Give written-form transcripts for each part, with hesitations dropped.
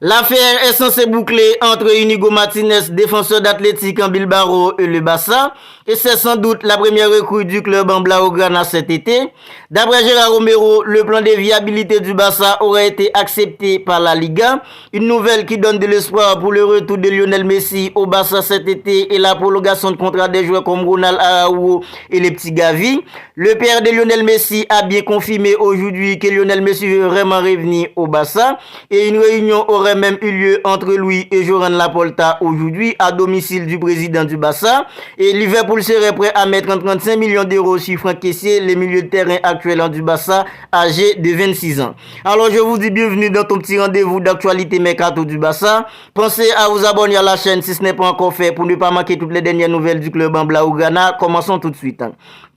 L'affaire est censée boucler entre Inigo Martinez, défenseur d'Athletic en Bilbao, et le Barça, et c'est sans doute la première recrue du club en Blaugrana cet été. D'après Gérard Romero, le plan de viabilité du Barça aurait été accepté par la Liga, une nouvelle qui donne de l'espoir pour le retour de Lionel Messi au Barça cet été et la prolongation de contrat des joueurs comme Ronald Araujo et les petits Gavi. Le père de Lionel Messi a bien confirmé aujourd'hui que Lionel Messi veut vraiment revenir au Barça et une réunion aurait même eu lieu entre lui et Joran Laporta aujourd'hui à domicile du président du Barça et Liverpool serait prêt à mettre 35 millions d'euros sur Franck Kessié, le milieu de terrain actuel du Barça, âgé de 26 ans. Alors je vous dis bienvenue dans ton petit rendez-vous d'actualité mercato du Barça. Pensez à vous abonner à la chaîne si ce n'est pas encore fait pour ne pas manquer toutes les dernières nouvelles du club en Blaugrana. Commençons tout de suite.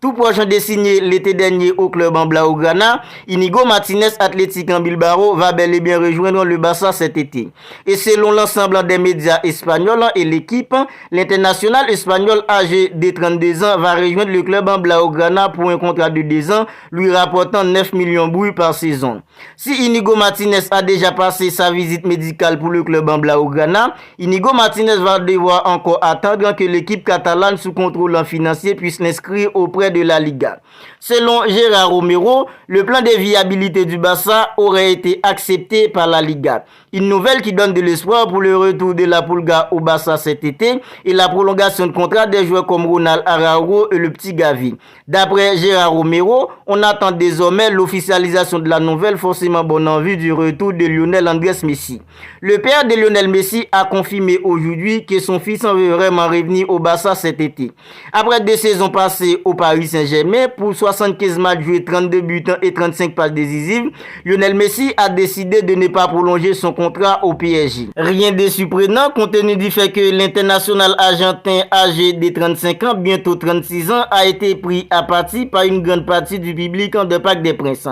Tout prochain désigné l'été dernier au club en Blaugrana, Inigo Martinez, Athletic en Bilbao, va bel et bien rejoindre le Barça cet été. Et selon l'ensemble des médias espagnols et l'équipe, l'international espagnol âgé de 32 ans va rejoindre le club en Blaugrana pour un contrat de 2 ans, lui rapportant 9 millions bruts par saison. Si Inigo Martinez a déjà passé sa visite médicale pour le club en Blaugrana, Inigo Martinez va devoir encore attendre que l'équipe catalane sous contrôle financier puisse l'inscrire auprès de la Liga. Selon Gérard Romero, le plan de viabilité du Barça aurait été accepté par la Liga. Une nouvelle qui donne de l'espoir pour le retour de la Pulga au Barça cet été et la prolongation de contrat des joueurs comme Ronald Araujo et le petit Gavi. D'après Gérard Romero, on attend désormais l'officialisation de la nouvelle forcément bonne en vue du retour de Lionel Andrés Messi. Le père de Lionel Messi a confirmé aujourd'hui que son fils en veut vraiment revenir au Barça cet été. Après 2 saisons passées au Paris Saint-Germain pour 75 matchs joués, 32 buts et 35 passes décisives, Lionel Messi a décidé de ne pas prolonger son contrat au PSG. Rien de surprenant compte tenu du fait que l'international argentin âgé de 35 ans, bientôt 36 ans, a été pris à partie par une grande partie du public de Parc des Princes.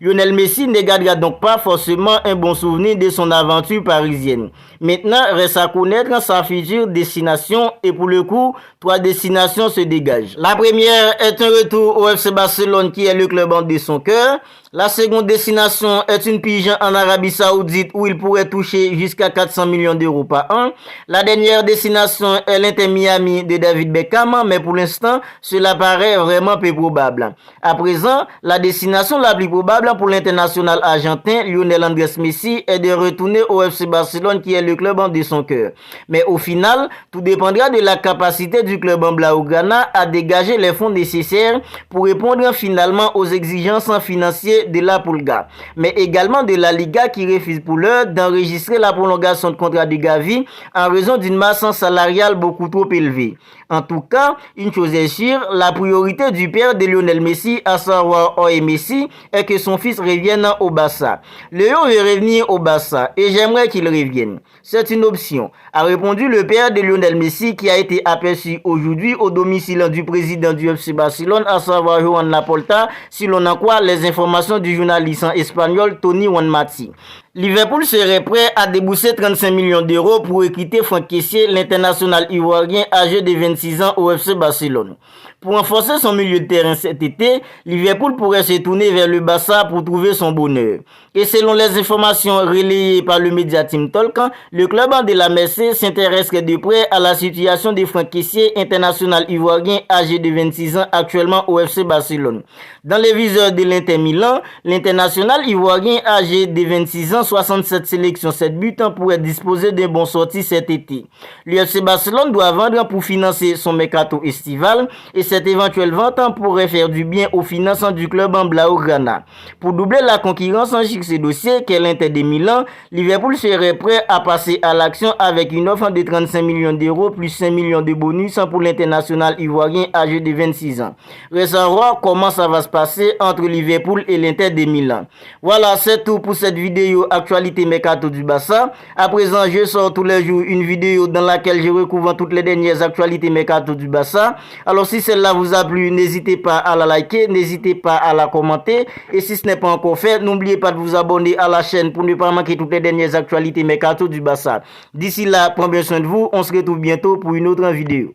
Lionel Messi ne gardera donc pas forcément un bon souvenir de son aventure parisienne. Maintenant, reste à connaître sa future destination et pour le coup, 3 destinations se dégagent. La première est un retour au FC Barcelone qui est le club de son cœur. La seconde destination est une pige en Arabie Saoudite où il pourrait toucher jusqu'à 400 millions d'euros par an. La dernière destination est l'Inter Miami de David Beckham, mais pour l'instant, cela paraît vraiment peu probable. À présent, la destination la plus probable pour l'international argentin Lionel Andrés Messi est de retourner au FC Barcelone qui est le club de son cœur. Mais au final, tout dépendra de la capacité du club en Blaugrana à dégager les fonds nécessaires pour répondre finalement aux exigences financières de la Pulga, mais également de la Liga qui refuse pour l'heure d'enregistrer la prolongation de contrat de Gavi en raison d'une masse salariale beaucoup trop élevée. En tout cas, une chose est sûre, la priorité du père de Lionel Messi, à savoir Jorge Messi, est que son fils revienne au Barça. Léo veut revenir au Barça et j'aimerais qu'il revienne. C'est une option, a répondu le père de Lionel Messi qui a été aperçu aujourd'hui au domicile du président du FC Barcelone, à savoir Joan Laporta, si l'on en croit les informations du journaliste espagnol Tony Juanmati. Liverpool serait prêt à débourser 35 millions d'euros pour recruter Franck Kessié, l'international ivoirien âgé de 26 ans au FC Barcelone. Pour renforcer son milieu de terrain cet été, Liverpool pourrait se tourner vers le Barça pour trouver son bonheur. Et selon les informations relayées par le média Team Talk, le club de la Mercedes s'intéresse de près à la situation de Franck Kessié, international ivoirien âgé de 26 ans actuellement au FC Barcelone. Dans les viseurs de l'Inter Milan, l'international ivoirien âgé de 26 ans, 67 sélections, 7 buts pourrait disposer d'un bon sortie cet été. Le FC Barcelone doit vendre pour financer son mercato estival et cette éventuelle vente pourrait faire du bien aux finances du club en Blaugrana. Pour doubler la concurrence en ce dossier qu'est l'Inter de Milan, Liverpool serait prêt à passer à l'action avec une offre de 35 millions d'euros plus 5 millions de bonus pour l'international ivoirien âgé de 26 ans. Reste à voir comment ça va se passer entre Liverpool et l'Inter de Milan. Voilà, c'est tout pour cette vidéo actualité mercato du Barça. À présent, je sors tous les jours une vidéo dans laquelle je recouvre toutes les dernières actualités mercato du Barça. Alors si celle-là vous a plu, n'hésitez pas à la liker, n'hésitez pas à la commenter. Et si ce n'est pas encore fait, n'oubliez pas de vous abonner à la chaîne pour ne pas manquer toutes les dernières actualités mercato du Barça. D'ici là, prenez bien soin de vous. On se retrouve bientôt pour une autre vidéo.